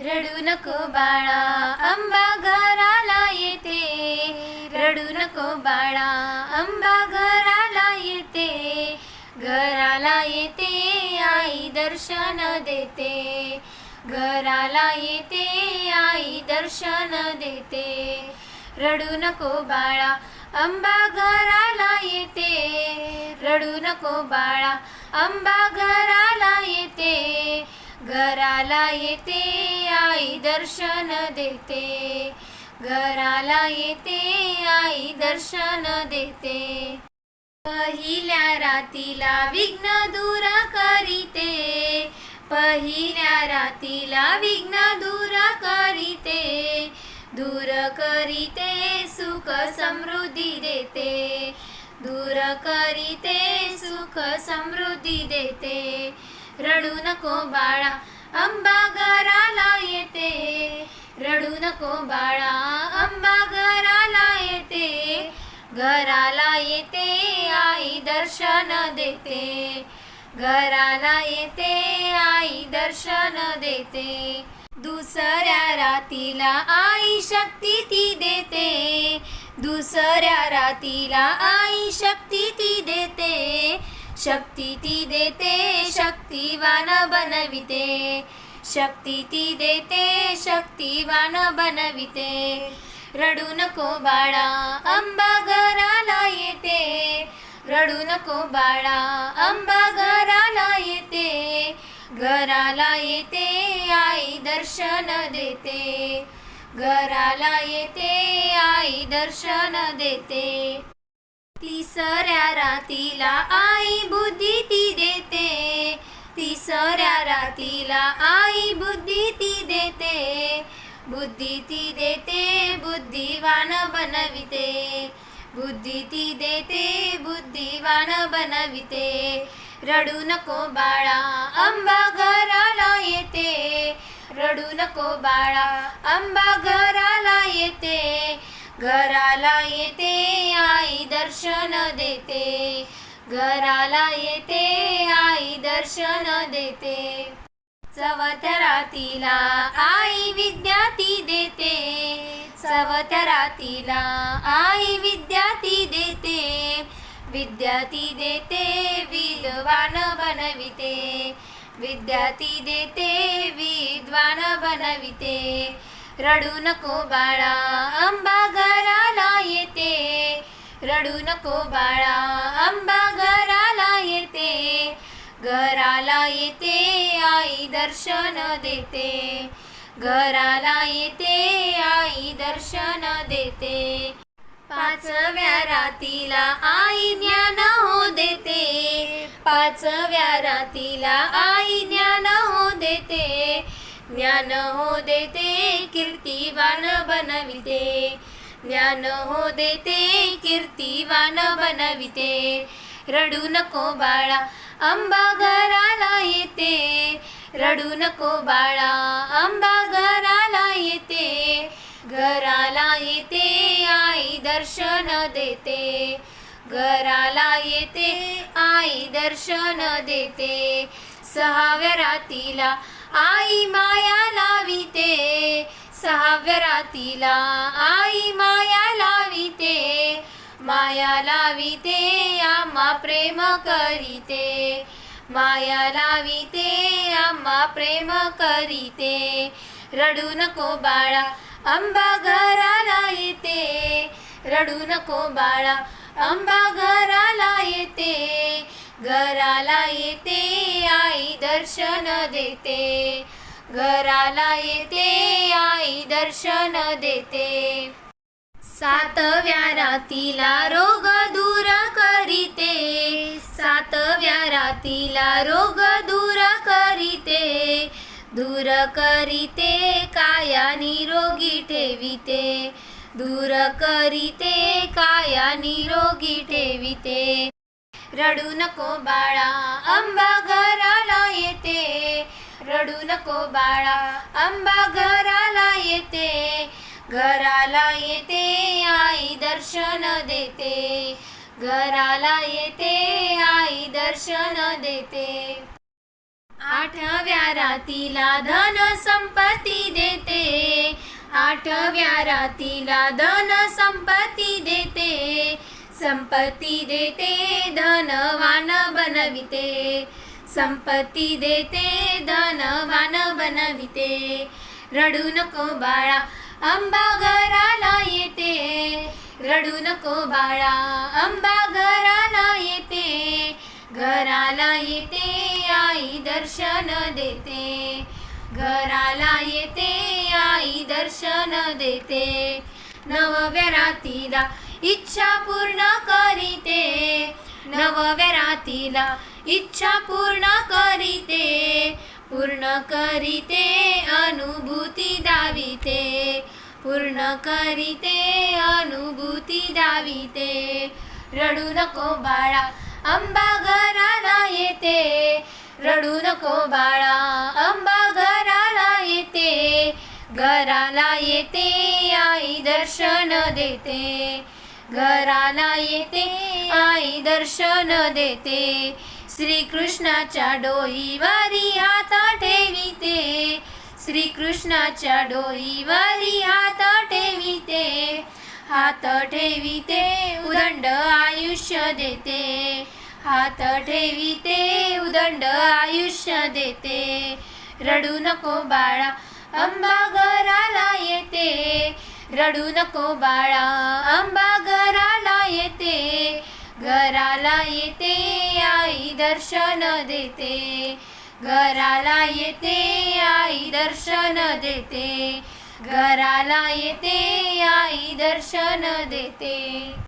रडू नको बाळा, अंबा घराला येते. रडू नको बाळा, अंबा घराला येते. घराला येते आई दर्शन देते. घराला येते आई दर्शन देते. रडू नको बाळा, अंबा घराला येते. रडू नको बाळा, अंबा घराला येते. घराला येते आई दर्शन देते. घराला येते आई दर्शन देते. पहिल्या रातीला विघ्न दूर करीते. पहिल्या रातीला विघ्न दूर करीते. दूर करीते सुख समृद्धी देते. दूर करीते सुख समृद्धी देते. रडू नको बाळा, अंबा घराला येते. रडू नको बाळा, अंबा घराला येते. घराला येते आई दर्शन देते. घराला येते आई दर्शन देते. दुसऱ्या रातीला आई शक्ती ती देते. दुसऱ्या रातीला आई शक्ती ती देते. शक्ती ती देते शक्तिवान बनविते. शक्ती ती देते शक्तिवान बनविते. रडू नको बाळा, अंबा घराला येते. रडू नको बाळा, अंबा घराला येते. घराला येते आई दर्शन देते. घराला येते आई दर्शन देते. तिसऱ्या रातीला आई बुद्धी ती देते. तिसऱ्या रातीला आई बुद्धी ती देते. बुद्धी ती देते बुद्धिवान बनविते. बुद्धी ती देते बुद्धिवान बनविते. रडू नको बाळा, अंबा घराला येते. रडू नको बाळा, अंबा घराला येते. घराला येते आई दर्शन देते. घराला येते आई दर्शन देते. चौथ्या रातीला आई विद्या ती देते. चौथ्या रातीला आई विद्या ती देते. विद्या ती देते विद्वान बनविते. विद्या ती देते विद्वान बनविते. रडू नको बाळा, अंबा घराला येते. रडू नको बाळा, अंबा घराला येते. घराला येते आई दर्शन देते. घराला येते आई दर्शन देते. पाचव्या रातीला आई ज्ञान हो देते. पाचव्या रातीला आई ज्ञान हो देते. ज्ञान हो देते कीर्तिवान बनविते. ज्ञान हो देते कीर्तिवान बनविते. रडू नको बाळा, अंबा घराला येते. रडू नको बाळा, अंबा घराला येते. घराला येते आई दर्शन देते. घराला येते आई दर्शन देते. सहाव्या रातीला आई माया लाविते. सहाव्या रातीला आई माया लाविते. माया लाविते आम्हा प्रेम करीते. माया लाविते आम्हा प्रेम करीते. रडू नको बाळा, अंबा घराला येते. रडू नको बाळा, अंबा घराला येते. घराला येते आई दर्शन देते. घराला येते आई दर्शन देते. सातव्या रातीला रोग दूर करीते. सातव्या रातीला रोग दूर करीते. दूर करीते काया निरोगी ठेविते. दूर करीते काया निरोगी ठेविते. रडू नको बाळा, अंबा घराला येते. रडू नको बाळा, अंबा घराला येते. घराला येते आई दर्शन देते. घराला येते आई दर्शन देते. आठव्या रातीला धन संपत्ती आठव्या रातीला धन संपत्ती देते, संपत्ती देते धनवान बनविते, संपत्ती देते धनवान बनविते. रडू नको बाळा अंबा घराला येते, रडू नको बाळा अंबा घराला येते, घराला येते आई दर्शन देते, घराला येते आई दर्शन देते. नवव्या रातीला इच्छा पूर्ण करीते, नवव्या रातीला इच्छा पूर्ण करीते, पूर्ण करीते अनुभूती दाविते, पूर्ण करीते अनुभूती दाविते. रडू नको बाळा अंबा घराला येते, रडू नको बाळा अंबा घराला येते, घराला येते आई दर्शन देते, घराला येते आई दर्शन देते. श्रीकृष्णाच्या डोईवरी हात ठेविते, श्रीकृष्णाच्या डोईवरी हात ठेविते, हात ठेविते उदंड आयुष्य देते, हात ठेविते उदंड आयुष्य देते. रडू नको बाळा अंबा घराला येते, रडू नको बाळा अंबा घराला येते, घराला येते आई दर्शन देते, घराला येते आई दर्शन देते, घराला येते आई दर्शन देते.